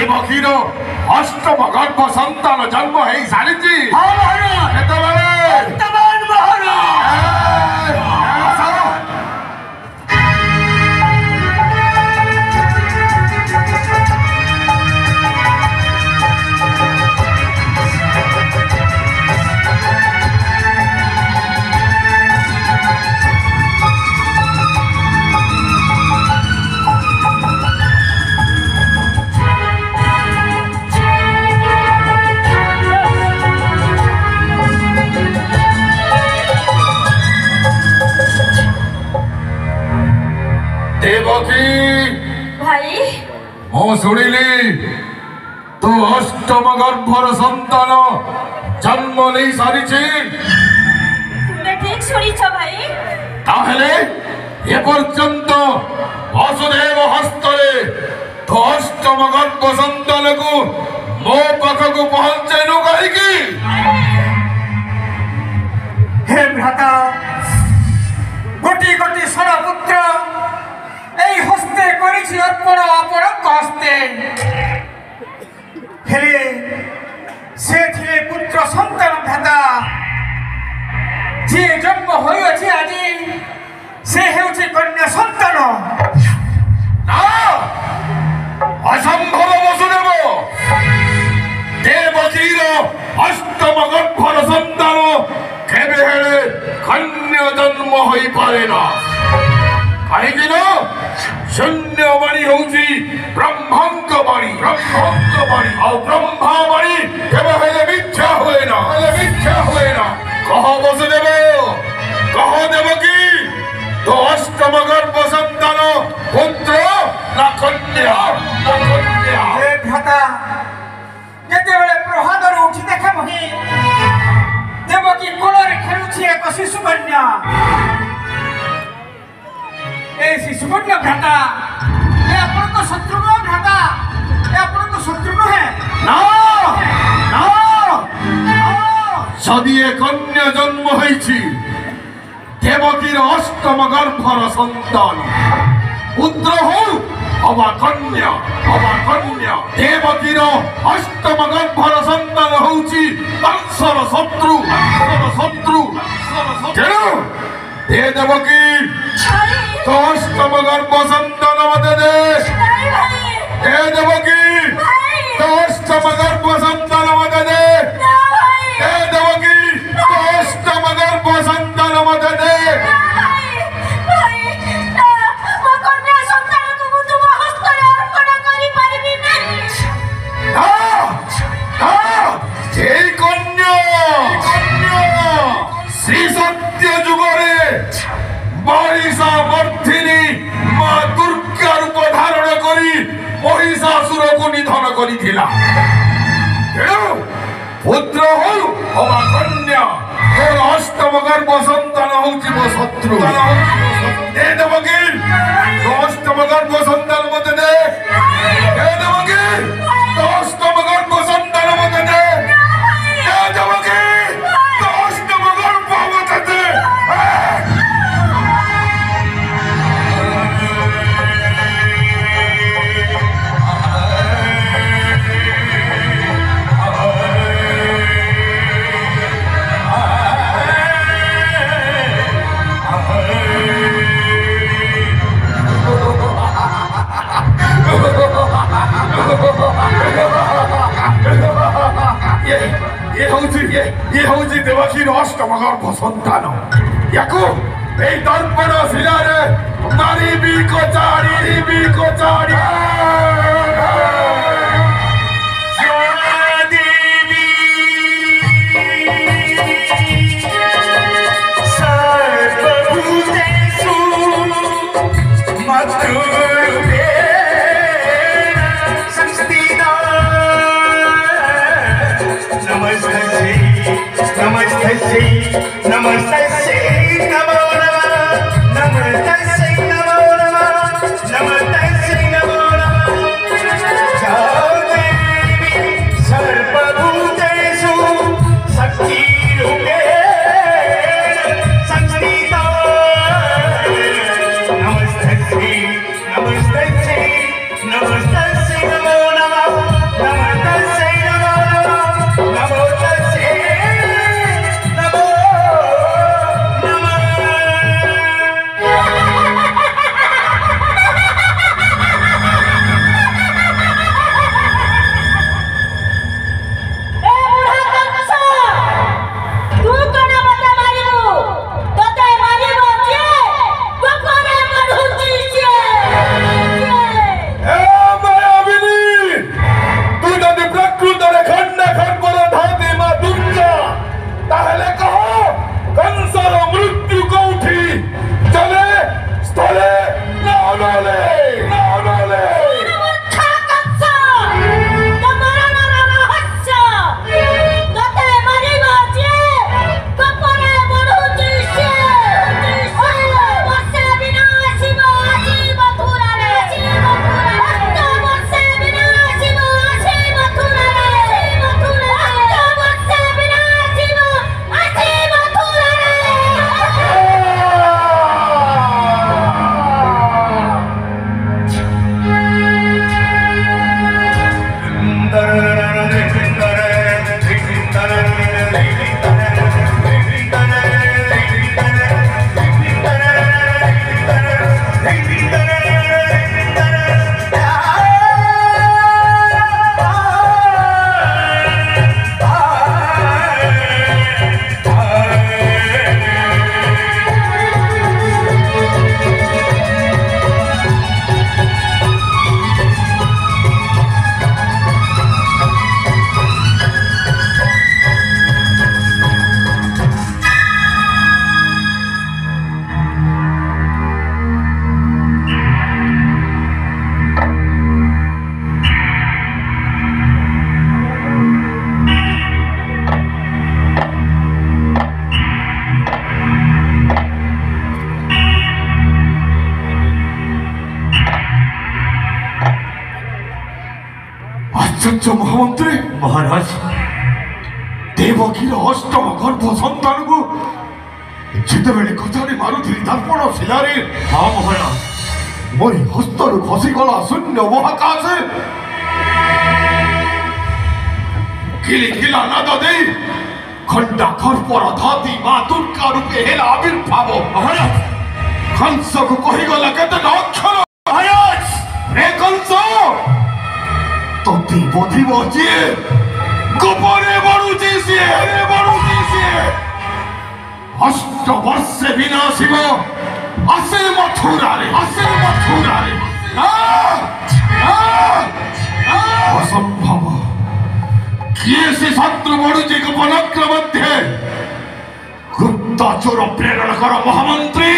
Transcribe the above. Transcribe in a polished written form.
ଦେବକୀର ଅଷ୍ଟମ ଗର୍ଭ ସନ୍ତାନ ଜନ୍ମ ହେଇ ସାରିଛି। କେତେବେଳେ भाई मु शुणिली तू अष्टम गर्भर संतान जन्म नहीं सारी तुमने ठीक सुनिछ भाई। ताहले ये पर्यंत वसुदेव हस्तरे तो अष्टम गर्भ संतान को मो पाखक पहुंचेनु कहीं हे भ्राता गोटी गोटी सर पुत्र এই হস্তে করেছি অর্পণ অপরক হস্তে হেলে সে ছিলে পুত্র সন্তান ভ্রাতা যে জন্ম হইয়াছে আজি সে হেউছে কন্যা সন্তান। না অসম্ভব বসুদেব দেবকীর অষ্টম গর্ভর সন্তান কেবে হেলে কন্যা জন্ম হই পারে না कहीं शून्य बाणी हूँ ब्रह्मांक बाणी और ब्रह्मा बाणी केवल मिथ्या हुए ना कह वसुदेव कह देवकी तो अष्टम गर्भ संतान पुत्र ना कन्या हे भ्राता जेतेबेले प्रभातर उठी देखा मही देवकी कोलरे खेलुछि एक शिशु कन्या ए शिशु कन्या भ्राता ए अपन को शत्रु न भ्राता ए अपन को शत्रु न है ना सदी कन्या जन्म होइछि देवकीर अष्टम गर्भर संतान पुत्र हो अवा कन्या देवकीर अष्टम गर्भर संतान होउछि वंशर शत्रु तेणु हे देवकी तो अष्टम गर्भ संतान मते दे हे देवकी तो अष्टम गर्भ संतान मते दे हे देवकी तो अष्टम गर्भ संतान मते दे श्री सत्य जुगरे महिषा वर्धिनी मां दुर्गा रूप धारण करी महिषासुर को निधन करिथिला तेणु पुत्र हो अवा कन्या मोर अष्टम गर्भ संतान होउछि मो शत्रु हे देवकी तो अष्टम गर्भ संतान मते दे हे देवकी तो अष्टम गर्भ संतान मते दे हे देवकी तो अष्टम गर्भ मते दे ये हूँ देवकीर अष्टम गर्भ संतान याकू ए दर्पण शिलारे मारिबी कोचाड़ी नमस्ते नमो नमः नमस्ते नमो नमः नमस्ते नमो नमः देवी सर्वभूतेषु शक्तिरूपेण संस्थिता नमस्ते नमो नमः আশ্চর্য মহামন্ত্রী, মহারাজ দেবকীর অষ্টম গর্ভ সন্তানକୁ ଯେତେବେଳେ କଚାଡ଼ି ମାରୁଥିଲି ଦର୍ପଣ ଶିଳାରେ, ହଁ ମହାରାଜ ମୋରି ହସ୍ତରୁ ଖସିଗଲା ଶୂନ୍ୟ ମହାକାଶରେ କିଲିକିଲା ନାଦ ଦେଇ ଖଣ୍ଡା ଖର୍ପର ଧାତି ମା ଦୁର୍ଗା ରୂପେ ହେଲା ଆବିର୍ଭାବ। ମହାରାଜ କଂସକୁ କହିଗଲା କେତେଟା ଅକ୍ଷର, ମହାରାଜ ରେ କଂସ ତୋତେ ବୋଧିବ ଯିଏ ଗୋପରେ ବଢୁଛି ସିଏ, ଅଷ୍ଟ ବର୍ଷେ ବିନାଶିବ ଆସେ ମଥୁରାରେ, ଅସମ୍ଭବ। କିଏ ସେ ଶତ୍ରୁ ବଢୁଛି ଗୋପନକ୍ର ମଧ୍ୟରେ? ଗୁପ୍ତଚୋର ପ୍ରେରଣ କର ମହାମନ୍ତ୍ରୀ।